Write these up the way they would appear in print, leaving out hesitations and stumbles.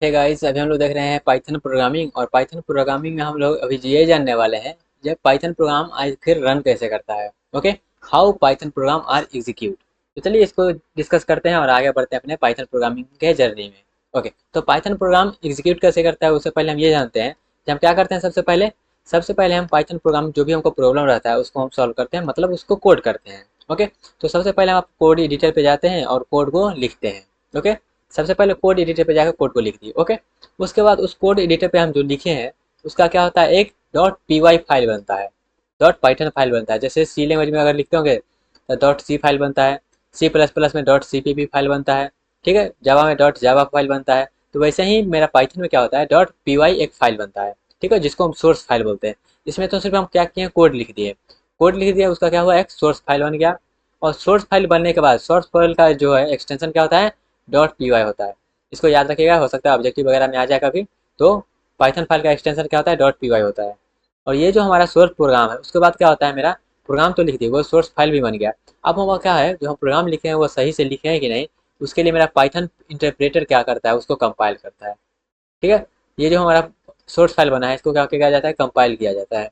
Hey guys, अभी हम लोग देख रहे हैं पाइथन प्रोग्रामिंग। और पाइथन प्रोग्रामिंग में हम लोग अभी ये जानने वाले हैं जब पाइथन प्रोग्राम आखिर रन कैसे करता है। Okay, how Python program are execute. तो चलिए इसको डिस्कस करते हैं और आगे बढ़ते हैं अपने पाइथन प्रोग्रामिंग के जर्नी में। ओके, तो पाइथन प्रोग्राम एग्जीक्यूट कैसे करता है उससे पहले हम ये जानते हैं कि हम क्या करते हैं। सबसे पहले हम पाइथन प्रोग्राम जो भी हमको प्रॉब्लम रहता है उसको हम सॉल्व करते हैं, मतलब उसको कोड करते हैं। ओके, तो सबसे पहले हम कोड एडिटर पे जाते हैं और कोड को लिखते हैं। ओके, सबसे पहले कोड एडिटर पे जाकर कोड को लिख दिए। ओके, उसके बाद उस कोड एडिटर पे हम जो लिखे हैं उसका क्या होता है, एक डॉट पी वाई फाइल बनता है, डॉट पाइथन फाइल बनता है। जैसे सी लैंग्वेज में अगर लिखते होंगे तो डॉट सी फाइल बनता है, सी प्लस प्लस में dot C P P file बनता है, ठीक है, जावा में डॉट जावा फाइल बनता है। तो वैसे ही मेरा पाइथन में क्या होता है, डॉट पी वाई एक फाइल बनता है, ठीक है, जिसको हम सोर्स फाइल बोलते हैं। इसमें तो सिर्फ हम क्या किए, कोड लिख दिए। कोड लिख दिया, उसका क्या हुआ, एक सोर्स फाइल बन गया। और सोर्स फाइल बनने के बाद सोर्स फाइल का जो है एक्सटेंशन क्या होता है, डॉट पी वाई होता है। इसको याद रखिएगा, हो सकता है ऑब्जेक्टिव वगैरह में आ जाए कभी। तो पाइथन फाइल का एक्सटेंशन क्या होता है, डॉट पी वाई होता है। और ये जो हमारा सोर्स प्रोग्राम है उसके बाद क्या होता है, मेरा प्रोग्राम तो लिख दिया, वो सोर्स फाइल भी बन गया। अब हम क्या है, जो हम प्रोग्राम लिखे हैं वो सही से लिखे हैं कि नहीं, उसके लिए मेरा पाइथन इंटरप्रेटर क्या करता है, उसको कंपाइल करता है। ठीक है, ये जो हमारा सोर्स फाइल बना है इसको क्या किया जाता है, कंपाइल किया जाता है।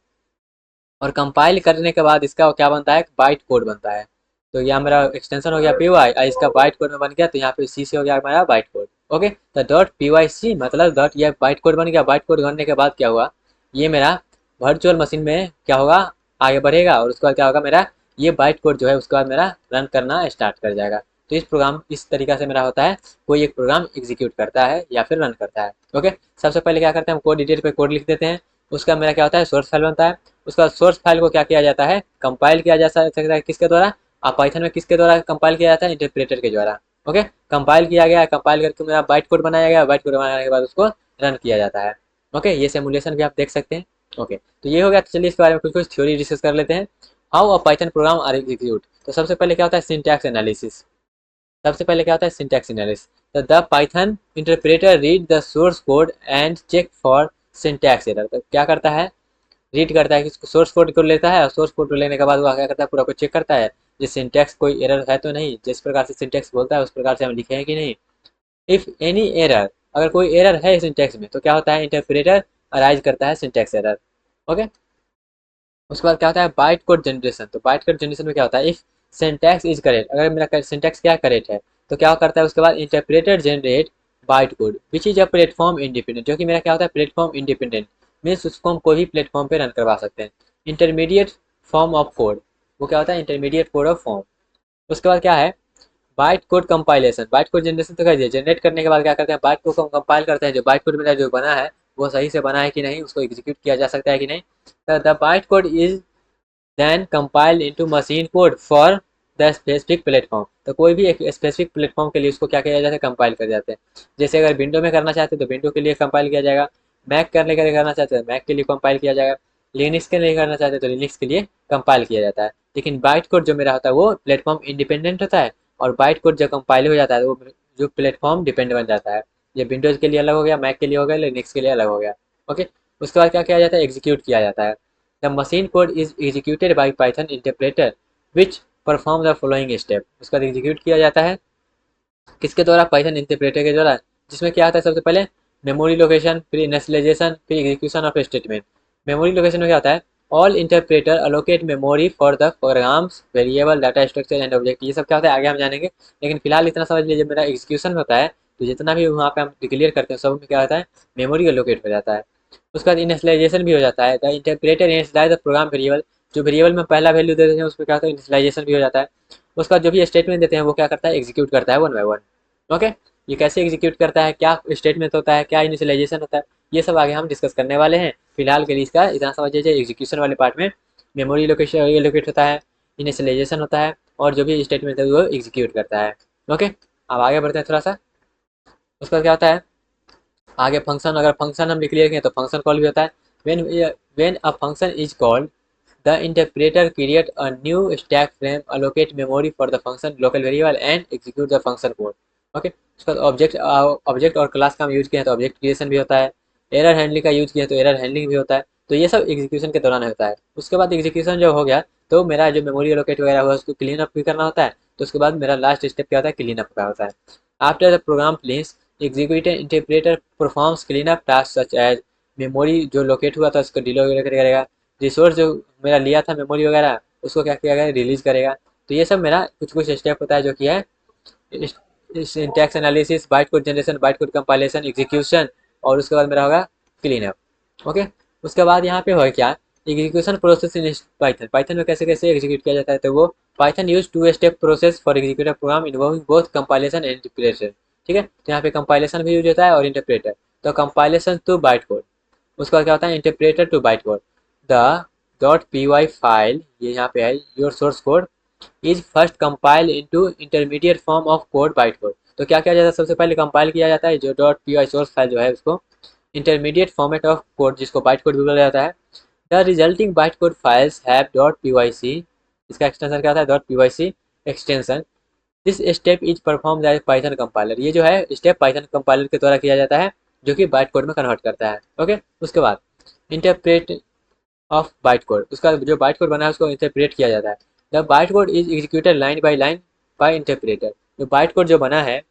और कंपाइल करने के बाद इसका क्या बनता है, बाइट कोड बनता है। तो यहाँ मेरा एक्सटेंशन हो गया पी वाई, इसका बाइट कोड में बन गया, तो यहाँ पे सी से हो गया मेरा बाइट कोड। ओके, तो डॉट पी वाई सी मतलब डॉट, ये बाइट कोड बन गया। बाइट कोड बनने के बाद क्या हुआ, ये मेरा वर्चुअल मशीन में क्या होगा, आगे बढ़ेगा। और उसके बाद क्या होगा, मेरा ये बाइट कोड जो है उसके बाद मेरा रन करना स्टार्ट कर जाएगा। तो इस प्रोग्राम इस तरीका से मेरा होता है, कोई एक प्रोग्राम एग्जीक्यूट करता है या फिर रन करता है। ओके, सबसे पहले क्या करते हैं, हम कोड एडिटर पे कोड लिख देते हैं। उसका मेरा क्या होता है, सोर्स फाइल बनता है। उसका सोर्स फाइल को क्या किया जाता है, कंपाइल किया जा सकता है, किसके द्वारा, आप पाइथन में किसके द्वारा कंपाइल किया जाता है, इंटरप्रेटर के द्वारा। ओके, कंपाइल किया गया, कंपाइल करके मेरा बाइट कोड बनाया गया, बाइट कोड बनाने के बाद उसको रन किया जाता है। ओके, ये सिमुलेशन भी आप देख सकते हैं। ओके, तो ये हो गया। तो चलिए इसके बारे में कुछ कुछ थ्योरी डिस्कस कर लेते हैं। How a Python program are execute. तो सबसे पहले क्या होता है, सिंटैक्स एनालिसिस। सबसे पहले क्या होता है, सिंटैक्स एनालिसिस। तो the Python interpreter read the source code and check for syntax error. तो क्या करता है, रीड करता है, कि सोर्स कोड को लेता है और सोर्स कोड को लेने के बाद वो क्या करता है, पूरा को चेक करता है ये सिंटैक्स कोई एरर है तो नहीं, जिस प्रकार से सिंटैक्स बोलता है उस प्रकार से हम लिखे हैं कि नहीं। इफ एनी एरर, अगर कोई एरर है सिंटैक्स में तो क्या होता है, इंटरप्रेटर अराइज करता है सिंटैक्स एरर। ओके, उसके बाद क्या होता है, बाइट कोड जनरेशन। तो बाइट कोड जनरेशन में क्या होता है, इफ सिंटैक्स इज करेक्ट, अगर मेरा सिंटैक्स क्या करेक्ट है तो क्या करता है, उसके बाद interpreter generate byte code which is a platform independent, जो कि मेरा क्या होता है, प्लेटफॉर्म इंडिपेंडेंट। मीन्स उसको हम कोई भी प्लेटफॉर्म पे रन करवा सकते हैं। इंटरमीडिएट फॉर्म ऑफ कोड, वो क्या होता है, इंटरमीडिएट कोड ऑफ फॉर्म। उसके बाद क्या है, byte code compilation. Byte code generation तो कर जनरेट करने के बाद क्या करते हैं, बाइट कोड को कंपाइल करते हैं, जो बाइट कोड मेरा जो बना है वो सही से बना है कि नहीं, उसको एग्जीक्यूट किया जा सकता है कि नहीं। तो the byte code is then compile into machine code for the specific platform. तो कोई भी एक स्पेसिफिक प्लेटफॉर्म के लिए उसको क्या किया जाता है, कंपाइल कर जाते हैं। जैसे अगर विंडो में करना चाहते हैं तो विंडो के लिए कंपाइल किया जाएगा, मैक करने के लिए करना चाहते हैं मैक के लिए कंपाइल किया जाएगा, लिनक्स के लिए करना चाहते हैं तो लिनक्स के लिए कंपाइल किया जाता है। लेकिन बाइट कोड जो मेरा होता है वो प्लेटफॉर्म इंडिपेंडेंट होता है। और बाइट कोड जब कंपाइल हो जाता है वो जो प्लेटफॉर्म डिपेंड बन जाता है। ये विंडोज के लिए अलग हो गया, मैक के लिए हो गया, लिनक्स के लिए अलग हो गया। ओके, उसके बाद क्या किया जाता है, एग्जीक्यूट किया जाता है। The machine code is executed by Python interpreter which perform the following step. उसका एग्जीक्यूट किया जाता है किसके द्वारा, पाइथन इंटरप्रेटर के द्वारा। जिसमें क्या आता है, सबसे पहले मेमोरी लोकेशन, फिर इनिशियलाइजेशन, फिर execution of statement. Memory location में क्या होता है, all interpreter allocate memory for the program's variable data structure and object. ये सब क्या होता है आगे हम जानेंगे, लेकिन फिलहाल इतना समझ लीजिए, मेरा एग्जीक्यूशन होता है तो जितना भी वहाँ पे हम डिक्लेयर करते हैं सब में क्या होता है, मेमोरी अलोकेट हो जाता है। उसके बाद इनिशियलाइजेशन भी हो जाता है, the interpreter initialize the program variable. जो वेरिएबल में पहला वैल्यू देते हैं उसमें क्या होता है, इनिशियलाइजेशन भी हो जाता है। उसका जो भी स्टेटमेंट देते हैं वो क्या करता है, एग्जीक्यूट करता है वन बाय वन। ओके, ये कैसे एग्जीक्यूट करता है, क्या स्टेटमेंट होता है, क्या इनिशियलाइजेशन होता है, ये सब आगे हम डिस्कस करने वाले हैं। फिलहाल के लिए इसका इतना समझ लीजिए, एग्जीक्यूशन वाले पार्ट में मेमोरी लोकेशन एलोकेट होता है, इनिशियलाइजेशन होता है, और जो भी स्टेटमेंट है वो एग्जीक्यूट करता है। ओके, अब आगे बढ़ते हैं थोड़ा सा। उसके बाद क्या होता है, आगे फंक्शन, अगर फंक्शन हम क्लियर किए तो फंक्शन कॉल भी होता है। When when a function is called the interpreter create a new stack frame, allocate memory for the function local variable and execute the function code. Okay, उसका object object और class का हम use किए हैं तो ऑब्जेक्ट क्रिएशन भी होता है। एरर हैंडलिंग का यूज किया तो एरर हैंडलिंग भी होता है। तो ये सब एग्जीक्यूशन के दौरान होता है। उसके बाद एग्जीक्यूशन जब हो गया तो मेरा जो मेमोरी एलोकेट वगैरह हुआ उसको क्लीन अप भी करना होता है। तो उसके बाद मेरा लास्ट स्टेप क्या होता है, क्लीन अप का होता है। After the program finish, executive interpreter performs clean up task such as memory जो लोकेट हुआ था उसको डिलीट करेगा, रिसोर्स जो मेरा लिया था मेमोरी वगैरह उसको क्या किया गया रिलीज करेगा। तो ये सब मेरा कुछ कुछ स्टेप होता है जो कि है syntax analysis, byte code generation, byte code compilation, execution, और उसके बाद मेरा होगा क्लीन अप। ओके, उसके बाद यहाँ पे होगा क्या, execution process in Python. Python में कैसे कैसे एग्जीक्यूट किया जाता है, तो वो Python use two step process for executive program involving both compilation and interpreter. ठीक है, तो यहाँ पे कंपाइलेशन भी यूज होता है और इंटरप्रेटर। तो कंपाइलेशन टू बाइट कोड, उसके बाद क्या होता है interpreter to byte code. The dot P Y file, ये यहाँ पे है your source code, is first compile into intermediate form of code byte code. तो क्या किया जाता है, सबसे पहले कंपाइल किया जाता है जो dot P Y source file जो है उसको इंटरमीडिएट फॉर्मेट ऑफ कोड जिसको बाइट कोड भी बोला जाता है। The resulting byte code files have dot P Y C, इसका एक्सटेंशन क्या होता है dot P Y C extension. This step is perform by Python compiler, ये जो है स्टेप पाइथन कंपाइलर के द्वारा किया जाता है जो कि बाइट कोड में कन्वर्ट करता है। ओके, उसके बाद इंटरप्रेट ऑफ बाइट कोड, उसका जो बाइट कोड बना है उसको इंटरप्रेट किया जाता है। The byte code is executed line by interpreter. जो बाइट कोड जो बना है,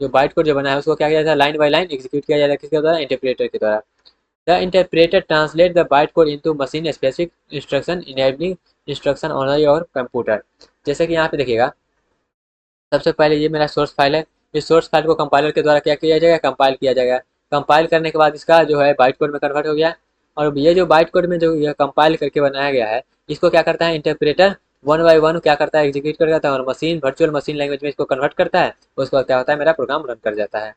जो बाइट कोड जो बना है उसको क्या किया जाता है लाइन बाय लाइन एग्जीक्यूट किया जाता है, किसके द्वारा, इंटरप्रेटर के द्वारा। The interpreter translate the byte code into machine specific instruction enabling instruction on your computer. जैसे कि यहाँ पे देखिएगा, सबसे पहले ये मेरा सोर्स फाइल है, इस सोर्स फाइल को कंपाइलर के द्वारा क्या किया जाएगा, कंपाइल किया जाएगा। कंपाइल करने के बाद इसका जो है बाइट कोड में कन्वर्ट हो गया, और ये जो बाइट कोड में जो यह कंपाइल करके बनाया गया है इसको क्या करता है इंटरप्रेटर वन बाई वन क्या करता है एग्जीक्यूट कर जाता है और मशीन वर्चुअल मशीन लैंग्वेज में इसको कन्वर्ट करता है। उसके बाद क्या होता है मेरा प्रोग्राम रन कर जाता है।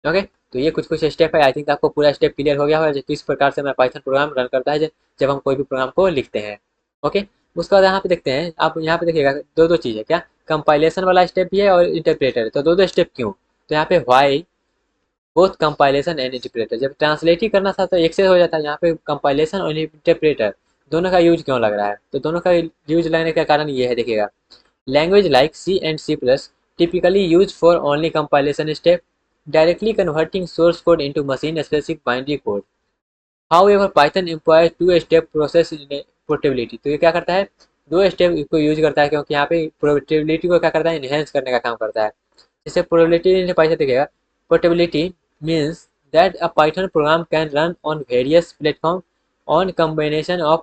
ओके, तो ये कुछ कुछ स्टेप है, आई थिंक आपको पूरा स्टेप क्लियर हो गया होगा किस प्रकार से मेरा पाइथन प्रोग्राम रन करता है जब हम कोई भी प्रोग्राम को लिखते हैं। ओके, उसके बाद यहाँ पे देखते हैं, आप यहाँ पे देखिएगा दो दो चीज़ है क्या, कंपाइलेशन वाला स्टेप भी है और इंटरप्रेटर, तो दो दो स्टेप क्यों, तो यहाँ पे why both compilation and interpreter, जब ट्रांसलेट ही करना था तो एक से हो जाता है, यहाँ पे कंपाइलेशन और इंटरप्रेटर दोनों का यूज क्यों लग रहा है, तो दोनों का यूज लगने का कारण ये है, देखिएगा language like C and C plus typically used for only compilation step, directly converting source code into machine-specific binary code. However, Python employs two-step process in portability. तो ये क्या करता है, दो स्टेप को यूज करता है क्योंकि यहाँ पे पोर्टेबिलिटी को क्या करता है इनहेंस करने का काम करता है। जैसे पोर्टेबिलिटी पाइथन देखिएगा, portability means that a Python program can run on various platforms on combination of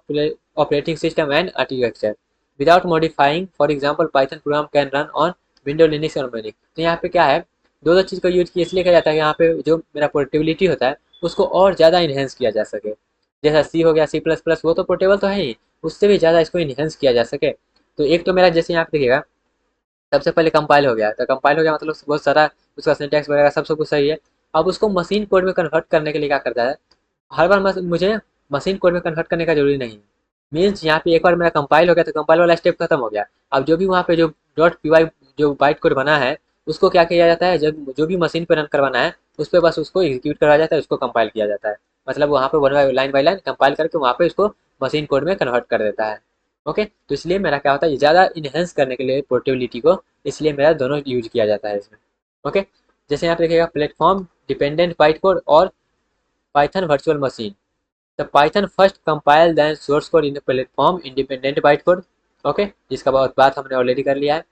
operating system and architecture without modifying. For example, Python program can run on Windows, Linux और Unix। तो यहाँ पे क्या है, दो दो चीज़ का यूज किया इसलिए किया जाता है यहाँ पे जो मेरा पोर्टेबिलिटी होता है उसको और ज़्यादा इन्हेंस किया जा सके। जैसा सी हो गया सी प्लस प्लस, वो तो पोर्टेबल तो है ही, उससे भी ज़्यादा इसको इन्हेंस किया जा सके। तो एक तो मेरा जैसे यहाँ पे देखिएगा सबसे पहले कंपाइल हो गया, तो कंपाइल हो गया मतलब बहुत सारा उसका सिंटैक्स वगैरह सब कुछ सही है। अब उसको मशीन कोड में कन्वर्ट करने के लिए क्या करता है, हर बार मुझे मशीन कोड में कन्वर्ट करने का जरूरी नहीं, मीन्स यहाँ पे एक बार मेरा कंपाइल हो गया तो कंपाइल वाला स्टेप खत्म हो गया। अब जो भी वहाँ पे जो डॉट पी वाई जो बाइट कोड बना है उसको क्या किया जाता है, जब जो भी मशीन पे रन करवाना है उस पर बस उसको एग्जीक्यूट करवाया जाता है, उसको कंपाइल किया जाता है। मतलब वहाँ पे वन बाई लाइन कंपाइल करके वहाँ पे उसको मशीन कोड में कन्वर्ट कर देता है। ओके, तो इसलिए मेरा क्या होता है ज़्यादा इन्हेंस करने के लिए पोर्टेबिलिटी को, इसलिए मेरा दोनों यूज किया जाता है इसमें। ओके, जैसे यहाँ पे देखिएगा प्लेटफॉर्म डिपेंडेंट बाइट कोड और Python virtual machine. The Python first compile then source code in platform independent byte code. Okay, जिसका बात हमने ऑलरेडी कर लिया है।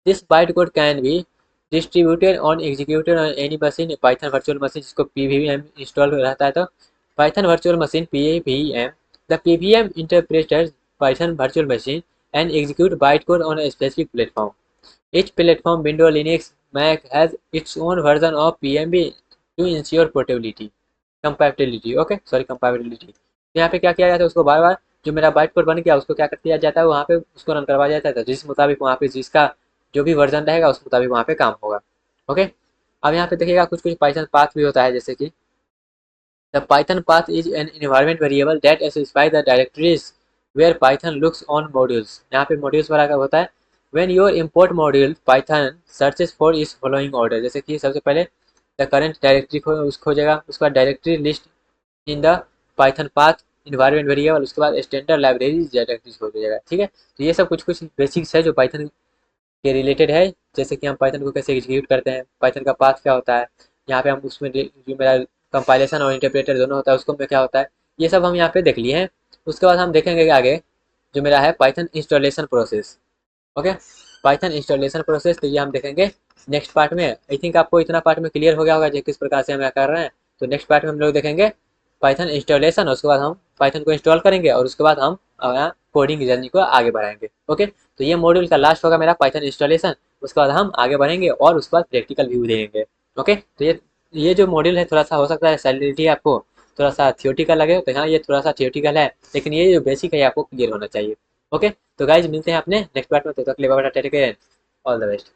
This byte code can be distributed on executed on any machine Python virtual machine, जिसको PVM install रहता है, तो Python virtual machine PVM. The PVM interpreters Python virtual machine and execute byte code on a specific platform. Each platform, Windows, Linux, Mac, has its own version of PMB to ensure portability, compatibility. Okay, sorry, compatibility. तो यहाँ पे क्या किया जाता है, उसको बार बार जो मेरा बाइट कोड बन गया उसको क्या कर दिया जाता है, वहाँ पे उसको रन करवाया जाता है, तो जिस मुताबिक वहाँ पे जिसका जो भी वर्जन रहेगा उस मुताबिक वहाँ पे काम होगा। ओके, अब यहाँ पे देखिएगा कुछ कुछ पाइथन पाथ भी होता है, जैसे कि the Python path is an environment variable that specify the directories where Python looks on modules। यहाँ पे modules वाला का होता है, when your import module Python searches for is following order। जैसे कि सबसे पहले the current directory खोजेगा, उसके बाद directory list in the Python path environment variable, उसके बाद स्टैंडर्ड लाइब्रेरी डायरेक्टरी खोजेगा। ठीक है, तो ये सब कुछ कुछ बेसिक्स है जो पाइथन के रिलेटेड है, जैसे कि हम पाइथन को कैसे एग्जीक्यूट करते हैं, पाइथन का पाथ क्या होता है, यहाँ पे हम उसमें जो मेरा कंपाइलेशन और इंटरप्रेटर दोनों होता है उसको में क्या होता है, ये सब हम यहाँ पे देख लिए हैं। उसके बाद हम देखेंगे कि आगे जो मेरा है Python installation process. Okay, Python installation process, तो ये हम देखेंगे नेक्स्ट पार्ट में आई थिंक आपको इतना पार्ट में क्लियर हो गया होगा जो किस प्रकार से हम कर रहे हैं। तो नेक्स्ट पार्ट में हम लोग देखेंगे पाइथन इंस्टॉलेशन, उसके बाद हम पाइथन को इंस्टॉल करेंगे और उसके बाद हम कोडिंग जर्नी को आगे बढ़ाएंगे। ओके, तो ये मॉड्यूल का लास्ट होगा मेरा पाइथन इंस्टॉलेशन, उसके बाद हम आगे बढ़ेंगे और उसके बाद प्रैक्टिकल व्यू देंगे। ओके, तो ये जो मॉड्यूल है थोड़ा सा हो सकता है सैलिडिटी आपको थोड़ा सा थियोटिकल लगे, तो हाँ ये थोड़ा सा थियोटिकल है, लेकिन ये जो बेसिक है आपको क्लियर होना चाहिए। ओके, तो गाइज मिलते हैं अपने नेक्स्ट पार्ट में, तो तक के लिए bye bye, take care, all the best.